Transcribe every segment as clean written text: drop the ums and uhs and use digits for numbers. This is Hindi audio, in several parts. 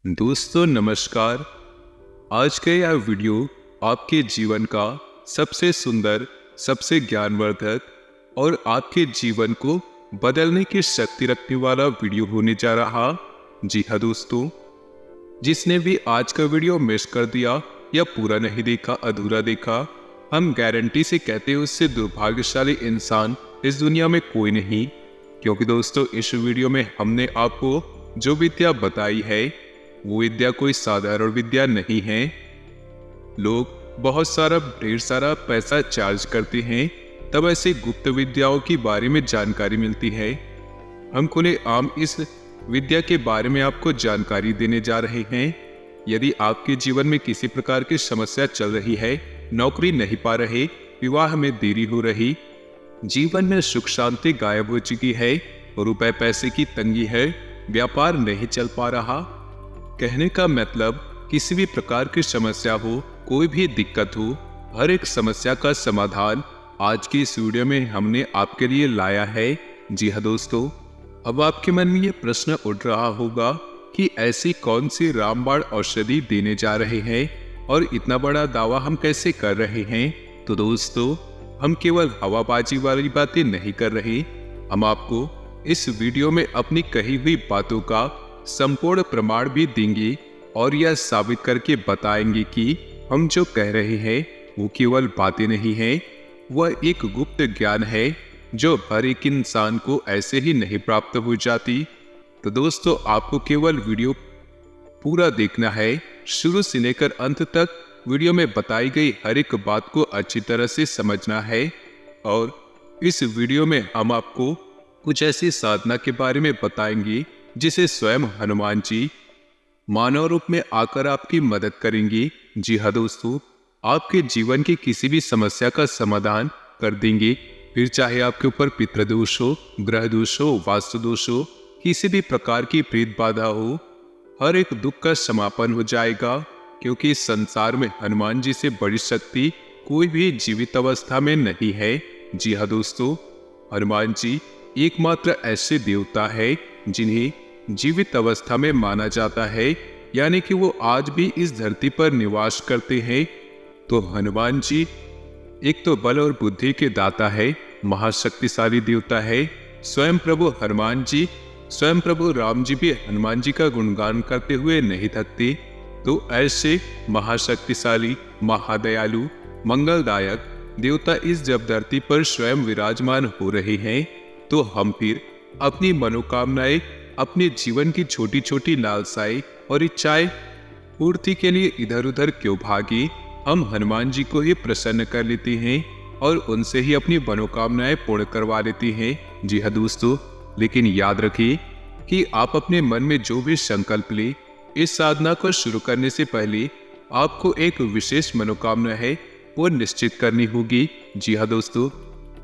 दोस्तों नमस्कार। आज का यह वीडियो आपके जीवन का सबसे सुंदर, सबसे ज्ञानवर्धक और आपके जीवन को बदलने की शक्ति रखने वाला वीडियो होने जा रहा। जी हाँ दोस्तों, जिसने भी आज का वीडियो मिस कर दिया या पूरा नहीं देखा, अधूरा देखा, हम गारंटी से कहते हैं उससे दुर्भाग्यशाली इंसान इस दुनिया में कोई नहीं। क्योंकि दोस्तों इस वीडियो में हमने आपको जो विद्या बताई है वो विद्या कोई साधारण विद्या नहीं है। लोग बहुत ढेर सारा पैसा चार्ज करते हैं तब ऐसे गुप्त विद्याओं के बारे में जानकारी मिलती है। हम खुलेआम इस विद्या के बारे में आपको जानकारी देने जा रहे हैं। यदि आपके जीवन में किसी प्रकार की समस्या चल रही है, नौकरी नहीं पा रहे, विवाह में देरी हो रही, जीवन में सुख शांति गायब हो चुकी है, रुपए पैसे की तंगी है, व्यापार नहीं चल पा रहा, कहने का मतलब किसी भी प्रकार की समस्या हो, कोई भी दिक्कत हो, हर एक समस्या का समाधान आज की इस वीडियो में हमने आपके लिए लाया है। जी हाँ दोस्तों, अब आपके मन में ये प्रश्न उठ रहा होगा कि ऐसी कौन सी रामबाण औषधि देने जा रहे हैं और इतना बड़ा दावा हम कैसे कर रहे हैं। तो दोस्तों, हम केवल हवाबाजी वाली बातें नहीं कर रहे, हम आपको इस वीडियो में अपनी कही हुई बातों का संपूर्ण प्रमाण भी देंगे और यह साबित करके बताएंगे कि हम जो कह रहे हैं वो केवल बातें नहीं हैं, वह एक गुप्त ज्ञान है जो हर एक इंसान को ऐसे ही नहीं प्राप्त हो जाती। तो दोस्तों, आपको केवल वीडियो पूरा देखना है, शुरू से लेकर अंत तक वीडियो में बताई गई हर एक बात को अच्छी तरह से समझना है। और इस वीडियो में हम आपको कुछ ऐसी साधना के बारे में बताएंगे जिसे स्वयं हनुमान जी मानव रूप में आकर आपकी मदद करेंगे। जी हाँ दोस्तों, आपके जीवन की किसी भी समस्या का समाधान कर देंगे। फिर चाहे आपके ऊपर पितृदोष हो, ग्रह दोष हो, वास्तु दोष हो, किसी भी प्रकार की प्रेत बाधा हो, हर एक दुख का समापन हो जाएगा। क्योंकि इस संसार में हनुमान जी से बड़ी शक्ति कोई भी जीवित अवस्था में नहीं है। जी हाँ दोस्तों, हनुमान जी एकमात्र ऐसे देवता है जिन्हें जीवित अवस्था में माना जाता है, यानी कि वो आज भी इस धरती पर निवास करते हैं। तो हनुमान जी एक तो बल और बुद्धि के दाता है, महाशक्तिशाली देवता है। स्वयं प्रभु हनुमान जी, स्वयं प्रभु राम जी भी हनुमान जी का गुणगान करते हुए नहीं थकते। तो ऐसे महाशक्तिशाली, महादयालु, मंगलदायक देवता इस जब धरती पर स्वयं विराजमान हो रहे हैं, तो हम फिर अपनी मनोकामनाएं, अपने जीवन की छोटी छोटी लालसाएं और इच्छाएं पूर्ति के लिए इधर उधर क्यों भागे। हम हनुमान जी को ही प्रसन्न कर लेते हैं और उनसे ही अपनी मनोकामनाएं पूर्ण करवा लेते हैं। जी हाँ दोस्तों, लेकिन याद रखिए कि आप अपने मन में जो भी संकल्प ले, इस साधना को शुरू करने से पहले आपको एक विशेष मनोकामना है वो निश्चित करनी होगी। जी हाँ दोस्तों,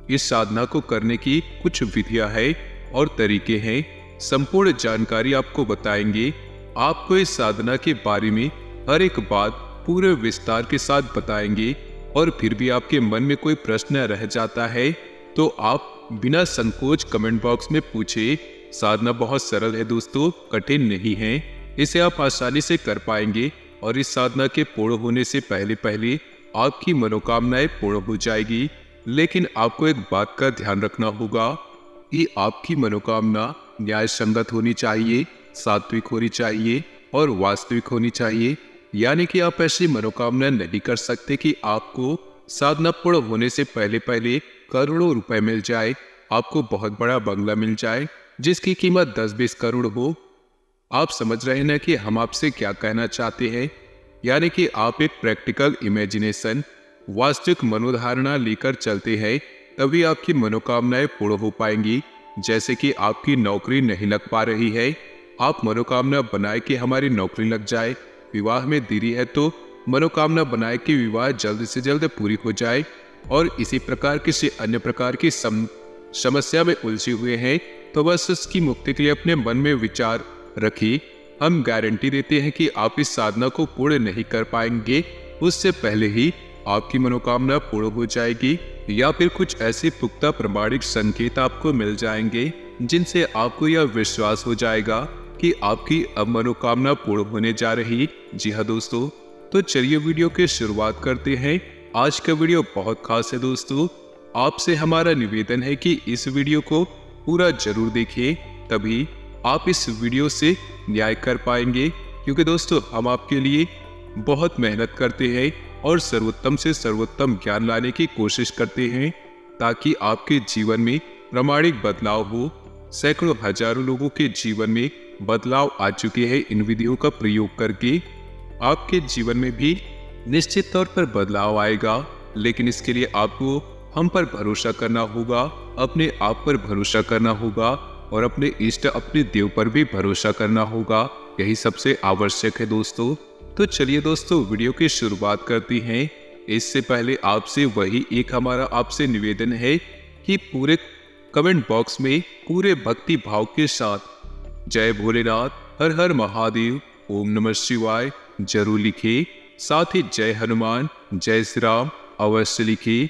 इस साधना को करने की कुछ विधियां है और तरीके हैं, संपूर्ण जानकारी आपको बताएंगे। आपको इस साधना के बारे में हर एक बात पूरे विस्तार के साथ बताएंगे। और फिर भी आपके मन में कोई प्रश्न रह जाता है तो आप बिना संकोच कमेंट बॉक्स में पूछे। साधना बहुत सरल है दोस्तों, कठिन नहीं है, इसे आप आसानी से कर पाएंगे और इस साधना के पूर्ण होने से पहले पहले आपकी मनोकामनाएं पूर्ण हो जाएगी। लेकिन आपको एक बात का ध्यान रखना होगा कि आपकी मनोकामना न्याय संगत होनी चाहिए, सात्विक होनी चाहिए और वास्तविक होनी चाहिए। यानी कि आप ऐसी मनोकामना नहीं कर सकते कि आपको साधना पूर्ण होने से पहले पहले करोड़ों रुपए मिल जाए, आपको बहुत बड़ा बंगला मिल जाए जिसकी कीमत 10-20 करोड़ हो। आप समझ रहे हैं ना कि हम आपसे क्या कहना चाहते हैं। यानी कि आप एक प्रैक्टिकल इमेजिनेशन, वास्तविक मनोधारणा लेकर चलते हैं, तभी आपकी मनोकामनाएं पूर्ण हो पाएंगी। जैसे कि आपकी नौकरी नहीं लग पा रही है, आप मनोकामना बनाए कि हमारी नौकरी लग जाए। विवाह में देरी है तो मनोकामना बनाए कि विवाह जल्द से जल्द पूरी हो जाए। और इसी प्रकार किसी अन्य प्रकार की समस्या में उलझे हुए हैं तो बस उसकी मुक्ति के लिए अपने मन में विचार रखिए। हम गारंटी देते हैं कि आप इस साधना को पूर्ण नहीं कर पाएंगे, उससे पहले ही आपकी मनोकामना पूर्ण हो जाएगी। या फिर कुछ ऐसे पुख्ता प्रमाणिक संकेत आपको मिल जाएंगे जिनसे आपको यह विश्वास हो जाएगा कि आपकी अब मनोकामना पूर्ण होने जा रही। जी हाँ दोस्तों, तो चलिए वीडियो की शुरुआत करते हैं। आज का वीडियो बहुत खास है दोस्तों। आपसे हमारा निवेदन है कि इस वीडियो को पूरा जरूर देखिए, तभी आप इस वीडियो से न्याय कर पाएंगे। क्योंकि दोस्तों हम आपके लिए बहुत मेहनत करते हैं और सर्वोत्तम से सर्वोत्तम ज्ञान लाने की कोशिश करते हैं, ताकि आपके जीवन में प्रामाणिक बदलाव हो। सैकड़ों हजारों लोगों के जीवन में बदलाव आ चुके हैं इन विधियों का प्रयोग करके। आपके जीवन में भी निश्चित तौर पर बदलाव आएगा, लेकिन इसके लिए आपको हम पर भरोसा करना होगा, अपने आप पर भरोसा करना होगा और अपने इष्ट अपने देव पर भी भरोसा करना होगा। यही सबसे आवश्यक है दोस्तों। तो चलिए दोस्तों वीडियो की शुरुआत करते हैं। इससे पहले आपसे वही एक हमारा आपसे निवेदन है कि पूरे कमेंट बॉक्स में पूरे भक्ति भाव के साथ जय भोलेनाथ, हर हर महादेव, ओम नमः शिवाय जरूर लिखिए। साथ ही जय हनुमान, जय श्री राम अवश्य लिखिए।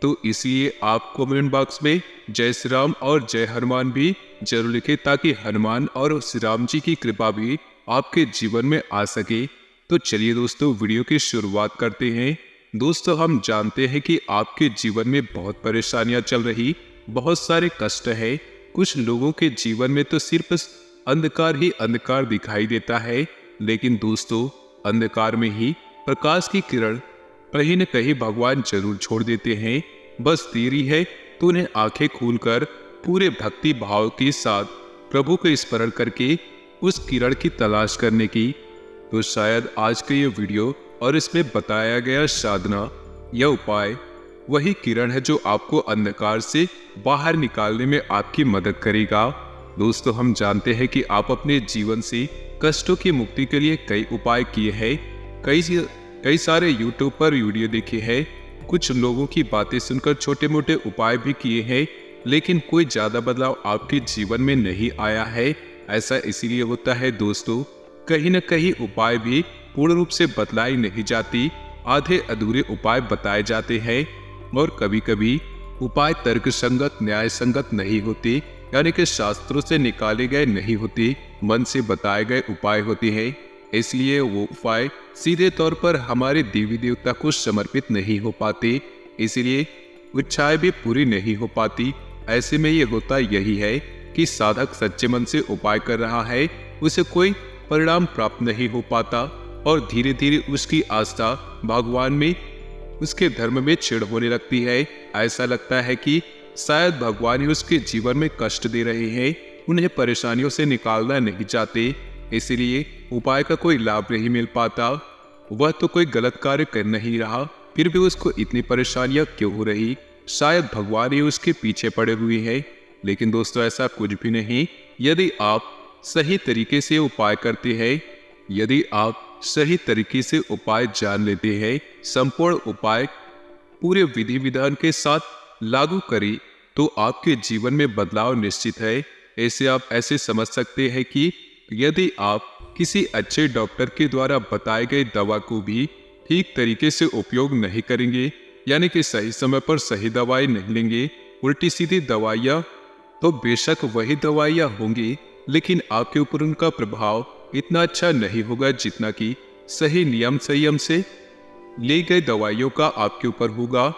तो इसलिए आप कमेंट बॉक्स में जय श्री राम और जय हनुमान भी जरूर लिखें, ताकि हनुमान और श्री राम जी की कृपा भी आपके जीवन में आ सके। तो चलिए दोस्तों वीडियो की शुरुआत करते हैं। दोस्तों हम जानते हैं कि आपके जीवन में बहुत परेशानियां चल रही, बहुत सारे कष्ट है। कुछ लोगों के जीवन में तो सिर्फ अंधकार ही अंधकार दिखाई देता है, लेकिन दोस्तों अंधकार में ही प्रकाश की किरण कहीं न कहीं भगवान जरूर छोड़ देते हैं। बस देरी है तो उन्हें आंखें खोलकर पूरे भक्ति भाव के साथ प्रभु को स्मरण करके उस किरण की तलाश करने की। तो शायद आज का ये वीडियो और इसमें बताया गया साधना या उपाय वही किरण है जो आपको अंधकार से बाहर निकालने में आपकी मदद करेगा। दोस्तों हम जानते हैं कि आप अपने जीवन से कष्टों की मुक्ति के लिए कई उपाय किए हैं, कई सारे YouTube पर वीडियो देखे हैं, कुछ लोगों की बातें सुनकर छोटे मोटे उपाय भी किए हैं, लेकिन कोई ज्यादा बदलाव आपके जीवन में नहीं आया है। ऐसा इसीलिए होता है दोस्तों, कहीं न कहीं उपाय भी पूर्ण रूप से बदलाई नहीं जाती, आधे अधूरे उपाय बताए जाते हैं और कभी कभी उपाय तर्क संगत न्याय संगत नहीं होते, यानी कि शास्त्रों से निकाले गए नहीं होते, मन से बताए गए उपाय होते हैं। इसलिए वो उपाय सीधे तौर पर हमारे देवी देवता को समर्पित नहीं हो पाते, इसलिए इच्छाएं भी पूरी नहीं हो पाती। ऐसे में ये होता यही है कि साधक सच्चे मन से उपाय कर रहा है, उसे कोई परिणाम प्राप्त नहीं हो पाता और धीरे धीरे उसकी आस्था भगवान में, उसके धर्म में छेड़ होने लगती है। ऐसा लगता है कि शायद भगवान ही उसके जीवन में कष्ट दे रहे हैं, उन्हें परेशानियों से निकालना नहीं चाहते, इसलिए उपाय का कोई लाभ नहीं मिल पाता। वह तो कोई गलत कार्य कर नहीं रहा, फिर भी उसको इतनी परेशानियां क्यों हो रही? शायद भगवान ही उसके पीछे पड़े हुए हैं। लेकिन दोस्तों ऐसा कुछ भी नहीं। यदि आप सही तरीके से उपाय करते हैं, यदि आप सही तरीके से उपाय जान लेते हैं, संपूर्ण उपाय पूरे विधि विधान के साथ लागू करें, तो आपके जीवन में बदलाव निश्चित है। ऐसे आप ऐसे समझ सकते हैं कि यदि आप किसी अच्छे डॉक्टर के द्वारा बताए गए दवा को भी ठीक तरीके से उपयोग नहीं करेंगे, यानी कि सही समय पर सही दवाई नहीं लेंगे, उल्टी सीधी दवाइयाँ तो बेशक वही दवाइयाँ होंगी, लेकिन आपके ऊपर उनका प्रभाव इतना अच्छा नहीं होगा जितना कि सही नियम संयम से ली गई दवाइयों का आपके ऊपर होगा।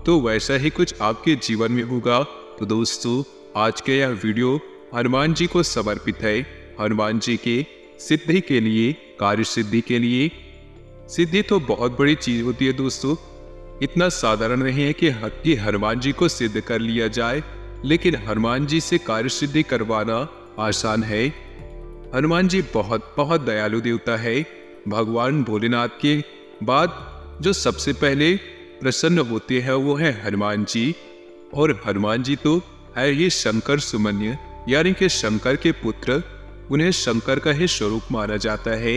तो वैसा ही कुछ आपके जीवन में होगा। तो दोस्तों आज का यह वीडियो हनुमान जी को समर्पित है। हनुमान जी के सिद्धि के लिए, कार्य सिद्धि के लिए। सिद्धि तो बहुत बड़ी चीज होती है दोस्तों, इतना साधारण नहीं है कि हनुमान जी को सिद्ध कर लिया जाए, लेकिन हनुमान जी से कार्य सिद्धि करवाना आसान है। हनुमान जी बहुत बहुत दयालु देवता है। भगवान भोलेनाथ के बाद जो सबसे पहले प्रसन्न होते हैं वो है हनुमान जी। और हनुमान जी तो है ये शंकर सुमन्य, यानी कि शंकर के पुत्र, उन्हें शंकर का ही स्वरूप माना जाता है।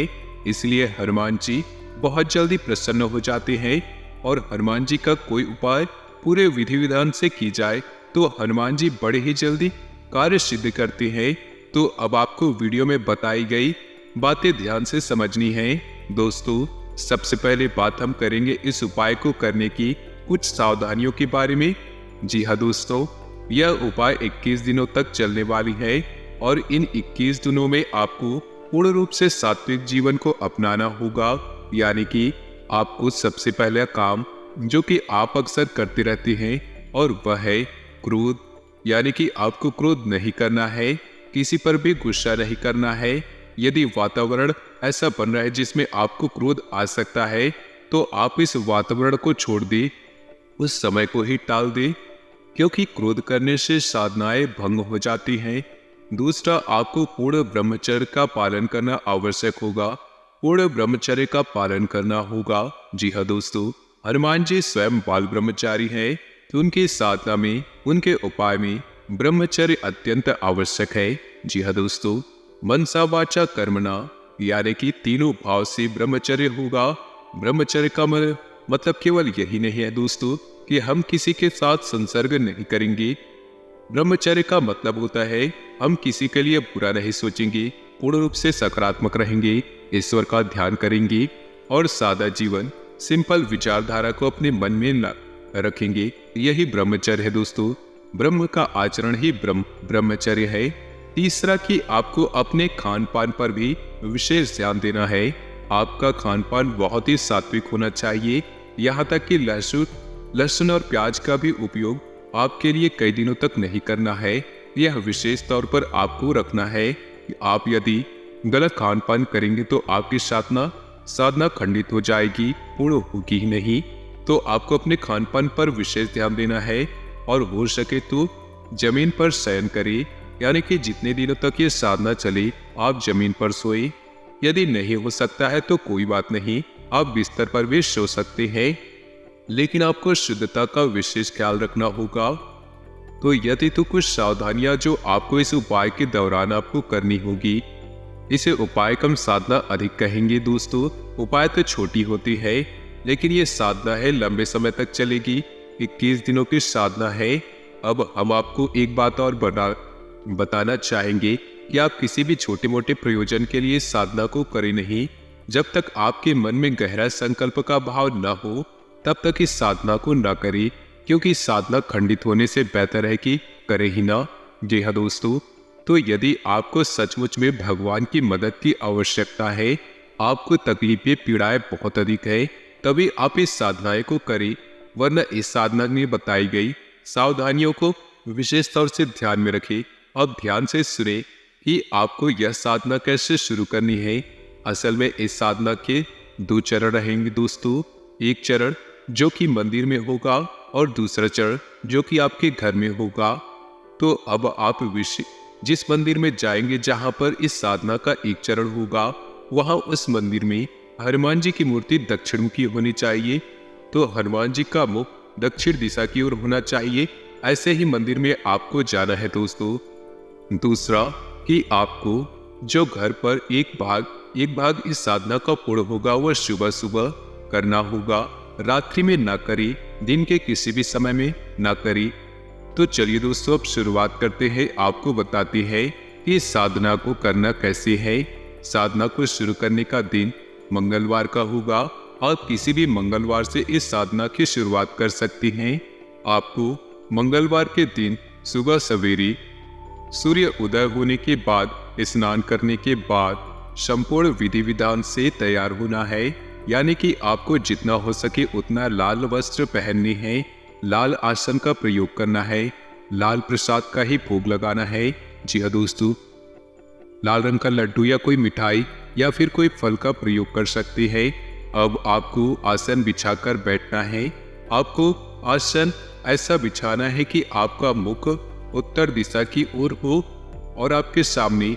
इसलिए हनुमान जी बहुत जल्दी प्रसन्न हो जाते हैं और हनुमान जी का कोई उपाय पूरे विधि विधान से की जाए तो हनुमान जी बड़े ही जल्दी कार्य सिद्ध करते हैं। तो अब आपको वीडियो में बताई गई बातें ध्यान से समझनी है। दोस्तों सबसे पहले बात हम करेंगे इस उपाय को करने की कुछ सावधानियों के बारे में। जी हाँ दोस्तों, यह उपाय 21 दिनों तक चलने वाली है। और इन 21 दिनों में आपको पूर्ण रूप से सात्विक जीवन को अपनाना होगा। यानी कि आपको सबसे पहला काम जो कि आप अक्सर करते रहते हैं और वह है क्रोध। यानी कि आपको क्रोध नहीं करना है, किसी पर भी गुस्सा नहीं करना है। यदि वातावरण ऐसा बन रहा है जिसमें आपको क्रोध आ सकता है तो आप इस वातावरण को छोड़ दें, उस समय को ही टाल दें, क्योंकि क्रोध करने से साधनाएं भंग हो जाती हैं। दूसरा, आपको पूर्ण ब्रह्मचर्य का पालन करना आवश्यक होगा। पूर्ण ब्रह्मचर्य का पालन करना होगा। जी हाँ दोस्तों, हनुमान जी स्वयं बाल ब्रह्मचारी हैं, तो उनकी साधना में, उनके उपाय में ब्रह्मचर्य अत्यंत आवश्यक है। जी हाँ दोस्तों, मनसा वाचा कर्मणा यानी कि तीनों भाव से ब्रह्मचर्य होगा। ब्रह्मचर्य का मतलब केवल यही नहीं है दोस्तों कि हम किसी के साथ संसर्ग नहीं करेंगे। ब्रह्मचर्य का मतलब होता है हम किसी के लिए बुरा नहीं सोचेंगे, पूर्ण रूप से सकारात्मक रहेंगे, ईश्वर का ध्यान करेंगे और सादा जीवन, सिंपल विचारधारा को अपने मन में रखेंगे। यही ब्रह्मचर्य है दोस्तों। ब्रह्म का आचरण ही ब्रह्मचर्य है। तीसरा कि आपको अपने खान पान पर भी विशेष ध्यान देना है। आपका खान पान बहुत ही सात्विक होना चाहिए। यहाँ तक कि लहसुन और प्याज का भी उपयोग आपके लिए कई दिनों तक नहीं करना है। यह विशेष तौर पर आपको रखना है कि आप यदि गलत खान पान करेंगे तो आपकी साधना खंडित हो जाएगी, पूर्ण होगी ही नहीं। तो आपको अपने खान पान पर विशेष ध्यान देना है और हो सके तो जमीन पर शयन करें। यानी कि जितने दिनों तक ये साधना चले आप जमीन पर सोए। यदि नहीं हो सकता है तो कोई बात नहीं, आप बिस्तर पर भी सो सकते हैं, लेकिन आपको शुद्धता का विशेष ख्याल रखना होगा। तो यदि तो कुछ सावधानियां जो आपको इस उपाय के दौरान आपको करनी होगी। इसे उपाय कम साधना अधिक कहेंगे दोस्तों। उपाय तो छोटी होती है, लेकिन ये साधना है लंबे समय तक चलेगी। 21 दिनों की साधना है। अब हम आपको एक बात और बताना चाहेंगे कि आप किसी भी छोटे मोटे प्रयोजन के लिए साधना को करें नहीं। जब तक आपके मन में गहरा संकल्प का भाव न हो तब तक इस साधना को न करें, क्योंकि साधना खंडित होने से बेहतर है कि करें ही ना। जी हाँ दोस्तों, तो यदि आपको सचमुच में भगवान की मदद की आवश्यकता है, आपको तकलीफें पीड़ाएं बहुत अधिक है, तभी आप इस साधनाएं को करें। वरना इस साधना में बताई गई सावधानियों को विशेष तौर से ध्यान में रखें। अब ध्यान से सुने कि आपको यह साधना कैसे शुरू करनी है। असल में इस साधना के 2 चरण रहेंगे दोस्तों। एक चरण जो कि मंदिर में होगा और दूसरा चरण जो कि आपके घर में होगा। तो अब आप जिस मंदिर में जाएंगे जहां पर इस साधना का एक चरण होगा, वहां उस मंदिर में हनुमान जी की मूर्ति दक्षिण मुखी होनी चाहिए। तो हनुमान जी का मुख दक्षिण दिशा की ओर होना चाहिए। ऐसे ही मंदिर में आपको जाना है दोस्तों। दूसरा कि आपको जो घर पर एक भाग इस साधना का पूर्ण होगा वह सुबह सुबह करना होगा। रात्रि में ना करें, दिन के किसी भी समय में ना करें। तो चलिए दोस्तों, अब शुरुआत करते हैं। आपको बताते हैं कि इस साधना को करना कैसे है। साधना को शुरू करने का दिन मंगलवार का होगा। आप किसी भी मंगलवार से इस साधना की शुरुआत कर सकते हैं। आपको मंगलवार के दिन सुबह सवेरे सूर्य उदय होने के बाद, स्नान करने के बाद संपूर्ण विधि विधान से तैयार होना है। यानी कि आपको जितना हो सके उतना लाल वस्त्र पहनने हैं, लाल आसन का प्रयोग करना है, लाल प्रसाद का ही भोग लगाना है। जी हाँ दोस्तों, लाल रंग का लड्डू या कोई मिठाई या फिर कोई फल का प्रयोग कर सकते हैं। अब आपको आसन बिछाकर बैठना है। आपको आसन ऐसा बिछाना है कि आपका मुख उत्तर दिशा की ओर हो और आपके सामने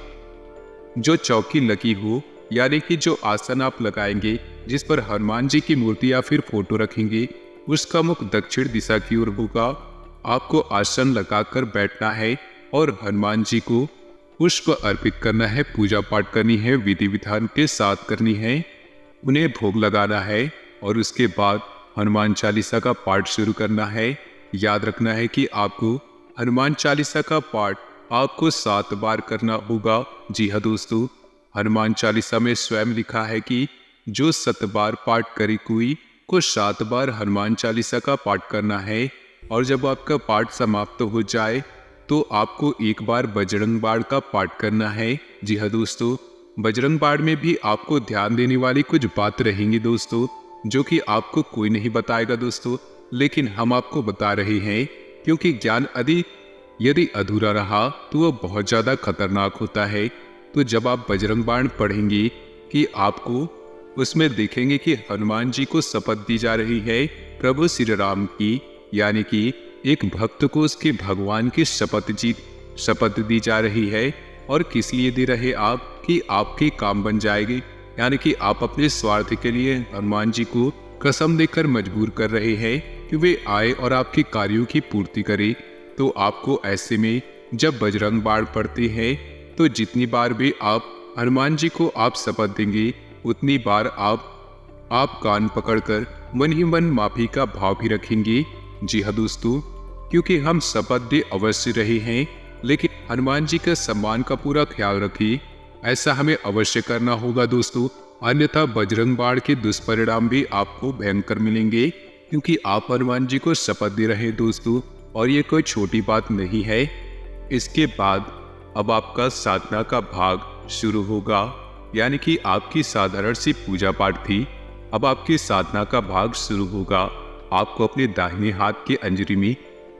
जो चौकी लगी हो, यानी कि जो आसन आप लगाएंगे जिस पर हनुमान जी की मूर्ति या फिर फोटो रखेंगे, उसका मुख दक्षिण दिशा की ओर होगा। आपको आसन लगाकर बैठना है और हनुमान जी को पुष्प अर्पित करना है, पूजा पाठ करनी है, विधि विधान के साथ करनी है, उन्हें भोग लगाना है और उसके बाद हनुमान चालीसा का पाठ शुरू करना है। याद रखना है कि आपको हनुमान चालीसा का पाठ आपको 7 बार करना होगा। जी हाँ दोस्तों, हनुमान चालीसा में स्वयं लिखा है कि जो 7 बार पाठ करे कोई को 7 बार हनुमान चालीसा का पाठ करना है। और जब आपका पाठ समाप्त हो जाए तो आपको एक बार बजरंग बाण का पाठ करना है। जी हाँ दोस्तों, बजरंग बाण में भी आपको ध्यान देने वाली कुछ बात रहेंगी दोस्तों, जो कि आपको कोई नहीं बताएगा दोस्तों, लेकिन हम आपको बता रहे हैं, क्योंकि ज्ञान यदि अधूरा रहा तो वह बहुत ज़्यादा खतरनाक होता है। तो जब आप बजरंग बाण पढ़ेंगे कि आपको उसमें देखेंगे कि हनुमान जी को शपथ दी जा रही है प्रभु श्री राम की, यानी कि एक भक्त को उसके भगवान की शपथ दी जा रही है। और किस लिए दे रहे आप कि आपके काम बन जाएंगे, यानी कि आप अपने स्वार्थ के लिए हनुमान जी को कसम देकर मजबूर कर रहे हैं कि वे आए और आपके कार्यों की पूर्ति करें। तो आपको ऐसे में जब बजरंग बाण पढ़ते हैं तो जितनी बार भी आप हनुमान जी को आप शपथ देंगे, उतनी बार आप कान पकड़कर मन ही मन माफी का भाव भी रखेंगे। जी हाँ दोस्तों, क्योंकि हम शपथ दे अवश्य रहे हैं, लेकिन हनुमान जी के सम्मान का पूरा ख्याल रखिए, ऐसा हमें अवश्य करना होगा दोस्तों, अन्यथा बजरंग बाण के दुष्परिणाम भी आपको भयंकर मिलेंगे, क्योंकि आप हनुमान जी को शपथ दे रहे हैं दोस्तों, और ये कोई छोटी बात नहीं है। इसके बाद अब आपका साधना का भाग शुरू होगा, यानी कि आपकी साधारण सी पूजा पाठ थी, अब आपकी साधना का भाग शुरू होगा। आपको अपने दाहिने हाथ के अंजलि में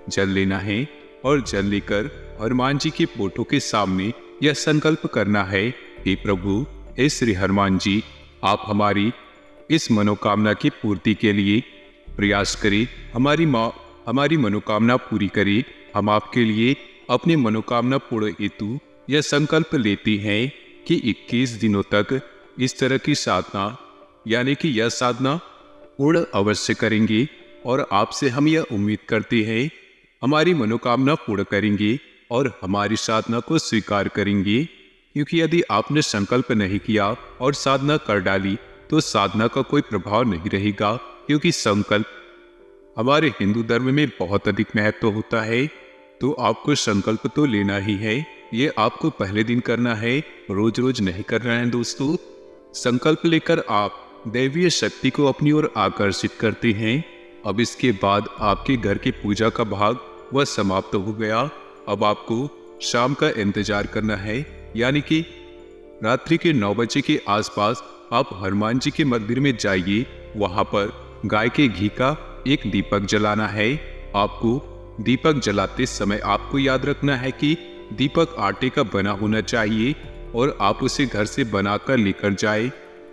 जल लेना है और जल लेकर हनुमान जी के फोटो के सामने यह संकल्प करना है, हे प्रभु, हे श्री हनुमान जी, आप हमारी इस मनोकामना की पूर्ति के लिए प्रयास करें, हमारी मनोकामना पूरी करें। हम आपके लिए अपनी मनोकामना पूर्ण हेतु यह संकल्प लेते हैं कि 21 दिनों तक इस तरह की साधना, यानी कि यह साधना पूर्ण अवश्य करेंगे, और आपसे हम यह उम्मीद करते हैं हमारी मनोकामना पूर्ण करेंगे और हमारी साधना को स्वीकार करेंगे। क्योंकि यदि आपने संकल्प नहीं किया और साधना कर डाली तो साधना का कोई प्रभाव नहीं रहेगा, क्योंकि संकल्प हमारे हिंदू धर्म में बहुत अधिक महत्व होता है। तो आपको संकल्प तो लेना ही है, ये आपको पहले दिन करना है, रोज रोज नहीं करना है दोस्तों। संकल्प लेकर आप दैवीय शक्ति को अपनी ओर आकर्षित करते हैं। अब इसके बाद आपके घर की पूजा का भाग वह समाप्त हो गया। अब आपको शाम का इंतजार करना है, यानी कि रात्रि के 9 बजे के आसपास आप हनुमान जी के मंदिर में जाइए। वहां पर गाय के घी का एक दीपक जलाना है। आपको दीपक जलाते समय आपको याद रखना है कि दीपक आटे का बना होना चाहिए और आप उसे घर से बनाकर लेकर जाए।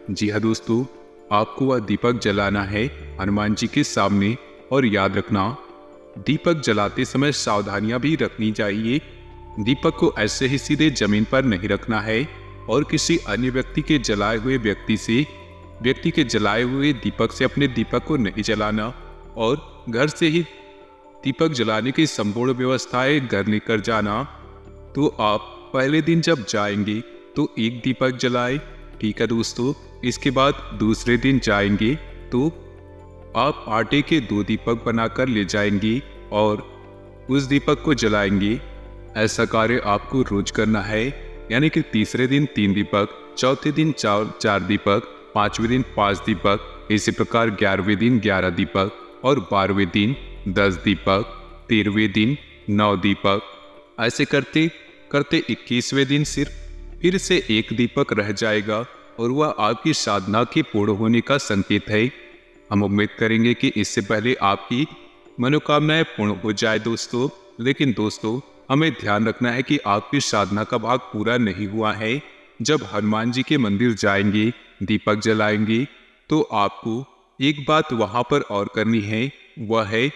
जी हाँ दोस्तों, आपको वह दीपक जलाना है हनुमान जी के सामने। और याद रखना, दीपक जलाते समय सावधानियां भी रखनी चाहिए। दीपक को ऐसे ही सीधे जमीन पर नहीं रखना है और किसी अन्य व्यक्ति के जलाए हुए दीपक से अपने दीपक को नहीं जलाना, और घर से ही दीपक जलाने की संपूर्ण व्यवस्थाएं घर लेकर जाना। तो आप पहले दिन जब जाएंगे तो एक दीपक जलाए, ठीक है दोस्तों। इसके बाद दूसरे दिन जाएंगे तो आप आटे के 2 दीपक बनाकर ले जाएंगे और उस दीपक को जलाएंगे। ऐसा कार्य आपको रोज करना है, यानी कि तीसरे दिन 3 दीपक, चौथे दिन 4 दीपक, 5वें दिन 5 दीपक, इसी प्रकार 11वें दिन 11 दीपक और 12वें दिन 10 दीपक, 13वें दिन 9 दीपक। ऐसे करते करते 21वें दिन फिर से 1 दीपक रह जाएगा और वह आपकी साधना के पूर्ण होने का संकेत है। हम उम्मीद करेंगे कि इससे पहले आपकी मनोकामनाएं पूर्ण हो जाए दोस्तों। लेकिन दोस्तों, हमें ध्यान रखना है कि आपकी साधना का भाग पूरा नहीं हुआ है। जब हनुमान जी के मंदिर जाएंगे, दीपक जलाएंगे, तो आपको एक बात वहां पर और करनी है, वह है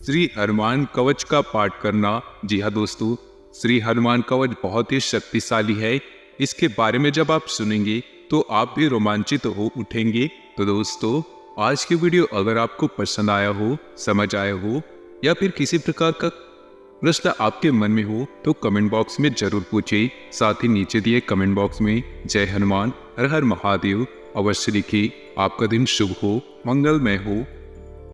श्री हनुमान कवच का पाठ करना। जी हाँ दोस्तों, श्री हनुमान कवच बहुत ही शक्तिशाली है। इसके बारे में जब आप सुनेंगे तो आप भी रोमांचित हो उठेंगे। तो दोस्तों, आज की वीडियो अगर आपको पसंद आया हो, समझ आया हो, या फिर किसी प्रकार का प्रश्न आपके मन में हो तो कमेंट बॉक्स में जरूर पूछिए। साथ ही नीचे दिए कमेंट बॉक्स में जय हनुमान, हर हर महादेव अवश्य लिखिए। आपका दिन शुभ हो, मंगलमय हो।